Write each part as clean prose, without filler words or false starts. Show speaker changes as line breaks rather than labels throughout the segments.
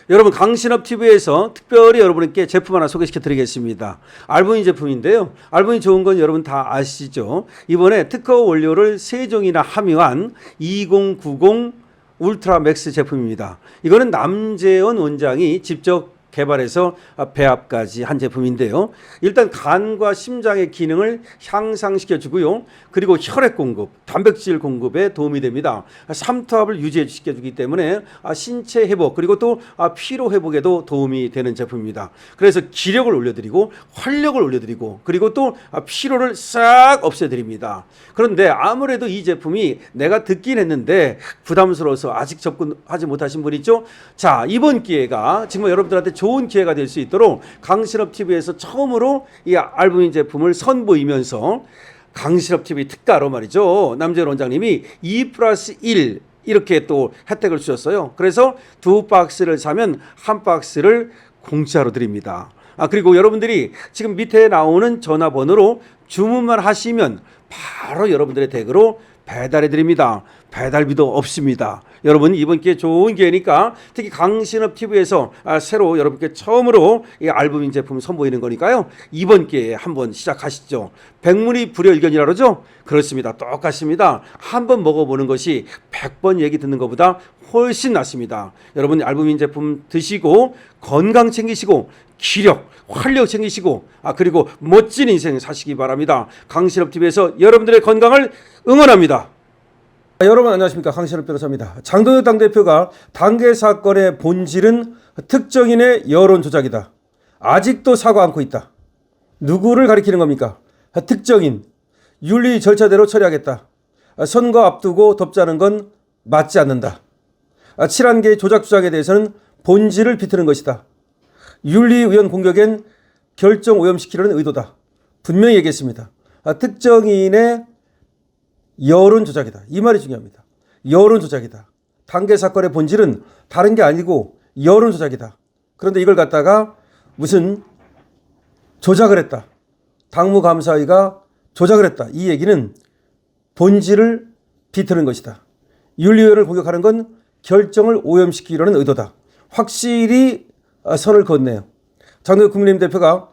여러분 강신업TV에서 특별히 여러분께 제품 하나 소개시켜 드리겠습니다. 알부인 제품인데요. 알부인 좋은 건 여러분 다 아시죠? 이번에 특허 원료를 3종이나 함유한 2090 울트라 맥스 제품입니다. 이거는 남재원 원장이 직접 개발해서 배합까지 한 제품인데요. 일단 간과 심장의 기능을 향상시켜 주고요. 그리고 혈액 공급, 단백질 공급에 도움이 됩니다. 삼투압을 유지시켜 주기 때문에 신체 회복 그리고 또 피로 회복에도 도움이 되는 제품입니다. 그래서 기력을 올려드리고 활력을 올려드리고 그리고 또 피로를 싹 없애드립니다. 그런데 아무래도 이 제품이 내가 듣긴 했는데 부담스러워서 아직 접근하지 못하신 분 있죠? 자, 이번 기회가 정말 여러분들한테 좋은 기회가 될 수 있도록 강신업TV에서 처음으로 이 알부민 제품을 선보이면서 강신업TV 특가로 말이죠. 남재원 원장님이 2+1 이렇게 또 혜택을 주셨어요. 그래서 2박스를 사면 1박스를 공짜로 드립니다. 그리고 여러분들이 지금 밑에 나오는 전화번호로 주문만 하시면 바로 여러분들의 댁으로 배달해 드립니다. 배달비도 없습니다. 여러분 이번 기회 좋은 기회니까 특히 강신업TV에서 새로 여러분께 처음으로 이 알부민 제품 선보이는 거니까요. 이번 기회에 한번 시작하시죠. 백문이 불여일견이라 그러죠? 그렇습니다. 똑같습니다. 한번 먹어보는 것이 100번 얘기 듣는 것보다 훨씬 낫습니다. 여러분 알부민 제품 드시고 건강 챙기시고 기력, 활력 챙기시고 그리고 멋진 인생 사시기 바랍니다. 강신업TV에서 여러분들의 건강을 응원합니다. 여러분 안녕하십니까, 강신업 변호사입니다. 장동혁 당대표가 당계 사건의 본질은 특정인의 여론 조작이다. 아직도 사과 않고 있다. 누구를 가리키는 겁니까? 특정인. 윤리 절차대로 처리하겠다. 선거 앞두고 덮자는 건 맞지 않는다. 7한계의 조작 주장에 대해서는 본질을 비트는 것이다. 윤리위원 공격엔 결정 오염시키려는 의도다. 분명히 얘기했습니다. 특정인의 여론 조작이다. 이 말이 중요합니다. 여론 조작이다. 당계 사건의 본질은 다른 게 아니고 여론 조작이다. 그런데 이걸 갖다가 무슨 조작을 했다. 당무감사위가 조작을 했다. 이 얘기는 본질을 비트는 것이다. 윤리위원을 공격하는 건 결정을 오염시키려는 의도다. 확실히 선을 그었네요. 장동혁 국민의힘 대표가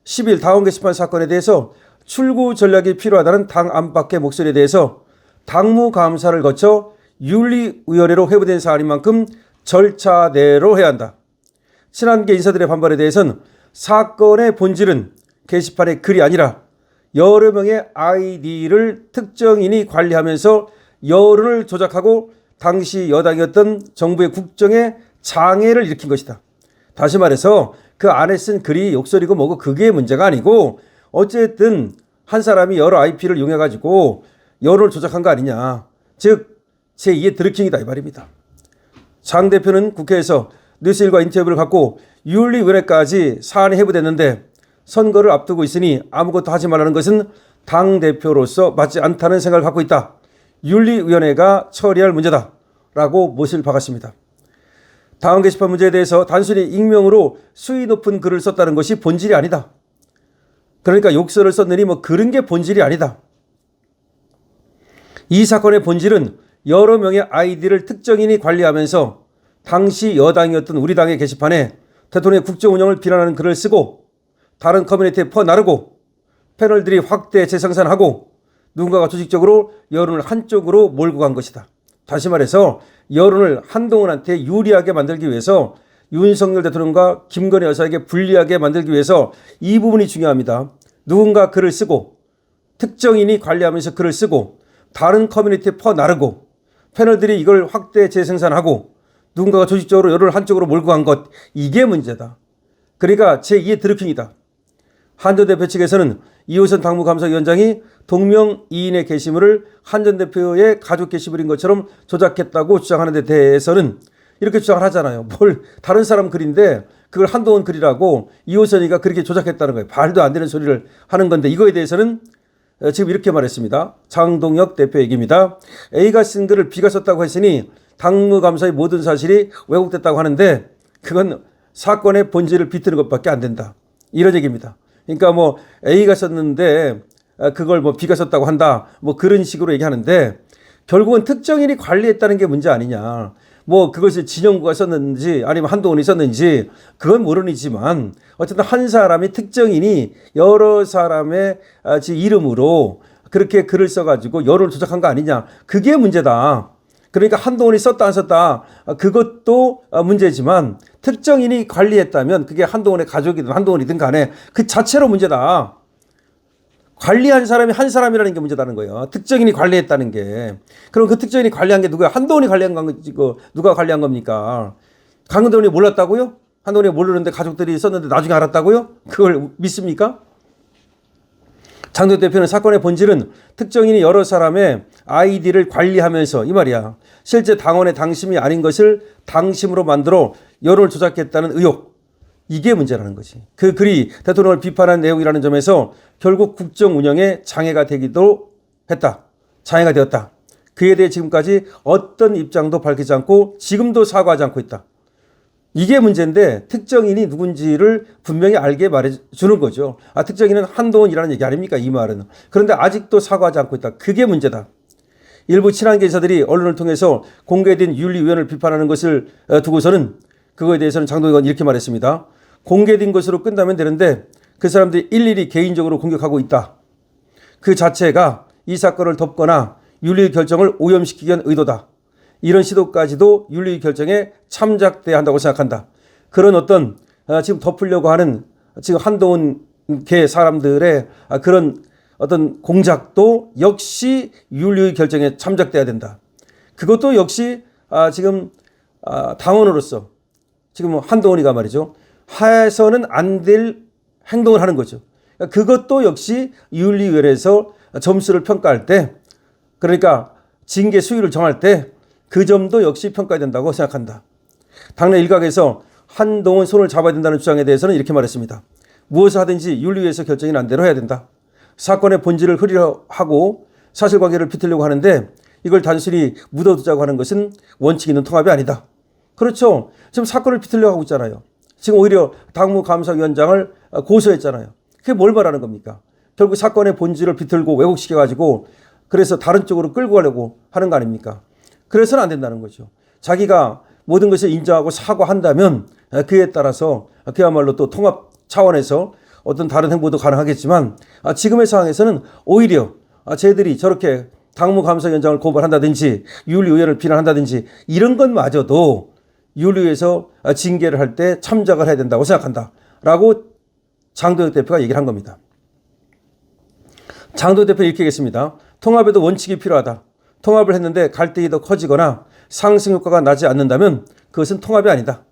10일 당원 게시판 사건에 대해서 출구 전략이 필요하다는 당 안팎의 목소리에 대해서 당무감사를 거쳐 윤리위원회로 회부된 사안인 만큼 절차대로 해야 한다. 친한계 인사들의 반발에 대해서는 사건의 본질은 게시판의 글이 아니라 여러 명의 아이디를 특정인이 관리하면서 여론을 조작하고 당시 여당이었던 정부의 국정에 장애를 일으킨 것이다. 다시 말해서 그 안에 쓴 글이 욕설이고 뭐고 그게 문제가 아니고 어쨌든 한 사람이 여러 IP를 이용해가지고 여론을 조작한 거 아니냐. 즉 제2의 드루킹이다 이 말입니다. 장 대표는 국회에서 뉴스일과 인터뷰를 갖고 윤리위원회까지 사안이 해부됐는데 선거를 앞두고 있으니 아무것도 하지 말라는 것은 당대표로서 맞지 않다는 생각을 갖고 있다. 윤리위원회가 처리할 문제다 라고 못을 박았습니다. 당원 게시판 문제에 대해서 단순히 익명으로 수위 높은 글을 썼다는 것이 본질이 아니다. 그러니까 욕설을 썼느니 뭐 그런 게 본질이 아니다. 이 사건의 본질은 여러 명의 아이디를 특정인이 관리하면서 당시 여당이었던 우리 당의 게시판에 대통령의 국정 운영을 비난하는 글을 쓰고 다른 커뮤니티에 퍼나르고 패널들이 확대 재생산하고 누군가가 조직적으로 여론을 한쪽으로 몰고 간 것이다. 다시 말해서 여론을 한동훈한테 유리하게 만들기 위해서 윤석열 대통령과 김건희 여사에게 불리하게 만들기 위해서 이 부분이 중요합니다. 누군가 글을 쓰고 특정인이 관리하면서 글을 쓰고 다른 커뮤니티에 퍼나르고 패널들이 이걸 확대 재생산하고 누군가가 조직적으로 여론을 한쪽으로 몰고 간 것, 이게 문제다. 그러니까 제2의 드루킹이다. 한 전 대표 측에서는 이호선 당무감사위원장이 동명이인의 게시물을 한 전 대표의 가족 게시물인 것처럼 조작했다고 주장하는 데 대해서는 이렇게 주장을 하잖아요. 뭘 다른 사람 글인데 그걸 한동훈 글이라고 이호선이가 그렇게 조작했다는 거예요. 말도 안 되는 소리를 하는 건데 이거에 대해서는 지금 이렇게 말했습니다. 장동혁 대표 얘기입니다. A가 쓴 글을 B가 썼다고 했으니 당무감사의 모든 사실이 왜곡됐다고 하는데 그건 사건의 본질을 비트는 것밖에 안 된다. 이런 얘기입니다. 그러니까 뭐 A가 썼는데 그걸 뭐 B가 썼다고 한다. 뭐 그런 식으로 얘기하는데 결국은 특정인이 관리했다는 게 문제 아니냐. 뭐 그것이 진영구가 썼는지 아니면 한동훈이 썼는지 그건 모르지만 어쨌든 한 사람이 특정인이 여러 사람의 이름으로 그렇게 글을 써가지고 여론을 조작한 거 아니냐. 그게 문제다. 그러니까 한동훈이 썼다 안 썼다 그것도 문제지만 특정인이 관리했다면 그게 한동훈의 가족이든 한동훈이든 간에 그 자체로 문제다. 관리한 사람이 한 사람이라는 게 문제다는 거예요. 특정인이 관리했다는 게. 그럼 그 특정인이 관리한 게 누구야? 한동훈이 관리한 건지 누가 관리한 겁니까? 한동훈이 몰랐다고요? 한동훈이 모르는데 가족들이 썼는데 나중에 알았다고요? 그걸 믿습니까? 장도혁 대표는 사건의 본질은 특정인이 여러 사람의 아이디를 관리하면서 이 말이야. 실제 당원의 당심이 아닌 것을 당심으로 만들어 여론을 조작했다는 의혹. 이게 문제라는 거지. 그 글이 대통령을 비판한 내용이라는 점에서 결국 국정 운영에 장애가 되기도 했다. 장애가 되었다. 그에 대해 지금까지 어떤 입장도 밝히지 않고 지금도 사과하지 않고 있다. 이게 문제인데 특정인이 누군지를 분명히 알게 말해주는 거죠. 특정인은 한동훈이라는 얘기 아닙니까? 이 말은. 그런데 아직도 사과하지 않고 있다. 그게 문제다. 일부 친한계 인사들이 언론을 통해서 공개된 윤리위원을 비판하는 것을 두고서는 그거에 대해서는 장도혁 의원은 이렇게 말했습니다. 공개된 것으로 끝나면 되는데 그 사람들이 일일이 개인적으로 공격하고 있다. 그 자체가 이 사건을 덮거나 윤리 결정을 오염시키기 위한 의도다. 이런 시도까지도 윤리 결정에 참작돼야 한다고 생각한다. 그런 어떤 지금 덮으려고 하는 지금 한동훈계 사람들의 그런 어떤 공작도 역시 윤리 결정에 참작돼야 된다. 그것도 역시 지금 당원으로서 지금 한동훈이가 말이죠. 해서는 안 될 행동을 하는 거죠. 그것도 역시 윤리위원회에서 점수를 평가할 때 그러니까 징계 수위를 정할 때 그 점도 역시 평가해야 된다고 생각한다. 당내 일각에서 한동훈 손을 잡아야 된다는 주장에 대해서는 이렇게 말했습니다. 무엇을 하든지 윤리위에서 결정이 난 대로 해야 된다. 사건의 본질을 흐리려 하고 사실관계를 비틀려고 하는데 이걸 단순히 묻어두자고 하는 것은 원칙 있는 통합이 아니다. 그렇죠. 지금 사건을 비틀려고 하고 있잖아요. 지금 오히려 당무감사위원장을 고소했잖아요. 그게 뭘 말하는 겁니까? 결국 사건의 본질을 비틀고 왜곡시켜가지고 그래서 다른 쪽으로 끌고 가려고 하는 거 아닙니까? 그래서는 안 된다는 거죠. 자기가 모든 것을 인정하고 사과한다면 그에 따라서 그야말로 또 통합 차원에서 어떤 다른 행보도 가능하겠지만 지금의 상황에서는 오히려 쟤들이 저렇게 당무감사위원장을 고발한다든지 윤리위원회를 비난한다든지 이런 것마저도 윤리위에서 징계를 할 때 참작을 해야 된다고 생각한다. 라고 장도혁 대표가 얘기를 한 겁니다. 장도혁 대표는 이렇게 얘기했습니다. 통합에도 원칙이 필요하다. 통합을 했는데 갈등이 더 커지거나 상승 효과가 나지 않는다면 그것은 통합이 아니다.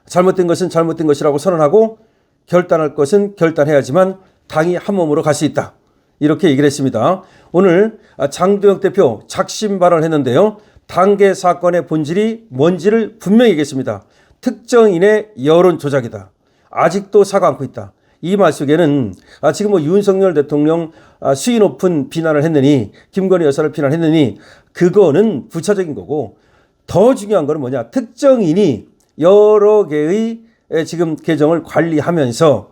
잘못된 것은 잘못된 것이라고 선언하고 결단할 것은 결단해야지만 당이 한 몸으로 갈 수 있다. 이렇게 얘기를 했습니다. 오늘 장도혁 대표 작심 발언을 했는데요. 당계 사건의 본질이 뭔지를 분명히 얘기했습니다. 특정인의 여론 조작이다. 아직도 사과 않고 있다. 이 말 속에는 지금 뭐 윤석열 대통령 수위 높은 비난을 했느니 김건희 여사를 비난했느니 그거는 부차적인 거고 더 중요한 거는 뭐냐. 특정인이 여러 개의 지금 계정을 관리하면서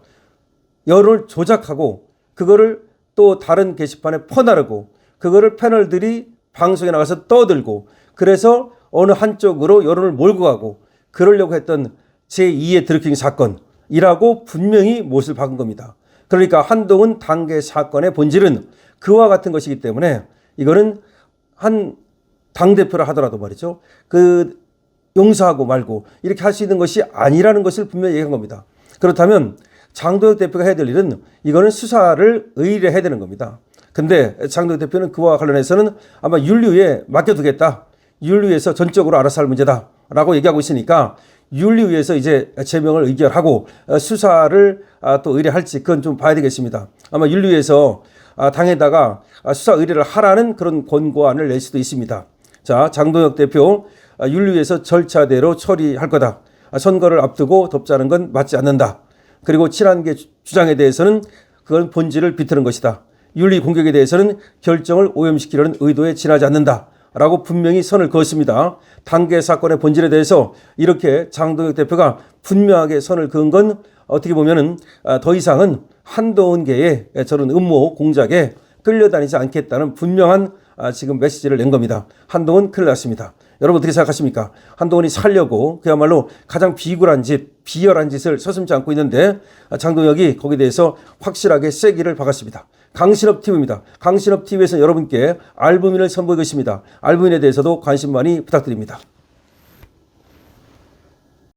여론을 조작하고 그거를 또 다른 게시판에 퍼나르고 그거를 패널들이 방송에 나가서 떠들고 그래서 어느 한쪽으로 여론을 몰고 가고 그러려고 했던 제2의 드루킹 사건이라고 분명히 못을 박은 겁니다. 그러니까 한동훈 당계 사건의 본질은 그와 같은 것이기 때문에 이거는 한 당대표라 하더라도 말이죠. 그 용서하고 말고 이렇게 할 수 있는 것이 아니라는 것을 분명히 얘기한 겁니다. 그렇다면 장도혁 대표가 해야 될 일은 이거는 수사를 의뢰해야 되는 겁니다. 근데 장도혁 대표는 그와 관련해서는 아마 윤리위에 맡겨두겠다. 윤리위에서 전적으로 알아서 할 문제다. 라고 얘기하고 있으니까 윤리위에서 이제 제명을 의결하고 수사를 또 의뢰할지 그건 좀 봐야 되겠습니다. 아마 윤리위에서 당에다가 수사 의뢰를 하라는 그런 권고안을 낼 수도 있습니다. 자, 장도혁 대표 윤리위에서 절차대로 처리할 거다. 선거를 앞두고 돕자는 건 맞지 않는다. 그리고 친한계 주장에 대해서는 그건 본질을 비트는 것이다. 윤리 공격에 대해서는 결정을 오염시키려는 의도에 지나지 않는다. 라고 분명히 선을 그었습니다. 당계 사건의 본질에 대해서 이렇게 장도혁 대표가 분명하게 선을 그은 건 어떻게 보면은 더 이상은 한동훈계의 저런 음모 공작에 끌려다니지 않겠다는 분명한 지금 메시지를 낸 겁니다. 한동훈 큰일 났습니다. 여러분 어떻게 생각하십니까? 한동훈이 살려고 그야말로 가장 비굴한 짓, 비열한 짓을 서슴지 않고 있는데 장동혁이 거기에 대해서 확실하게 쐐기를 박았습니다. 강신업 TV입니다. 강신업 TV에서 여러분께 알부민을 선보이고 있습니다. 알부민에 대해서도 관심 많이 부탁드립니다.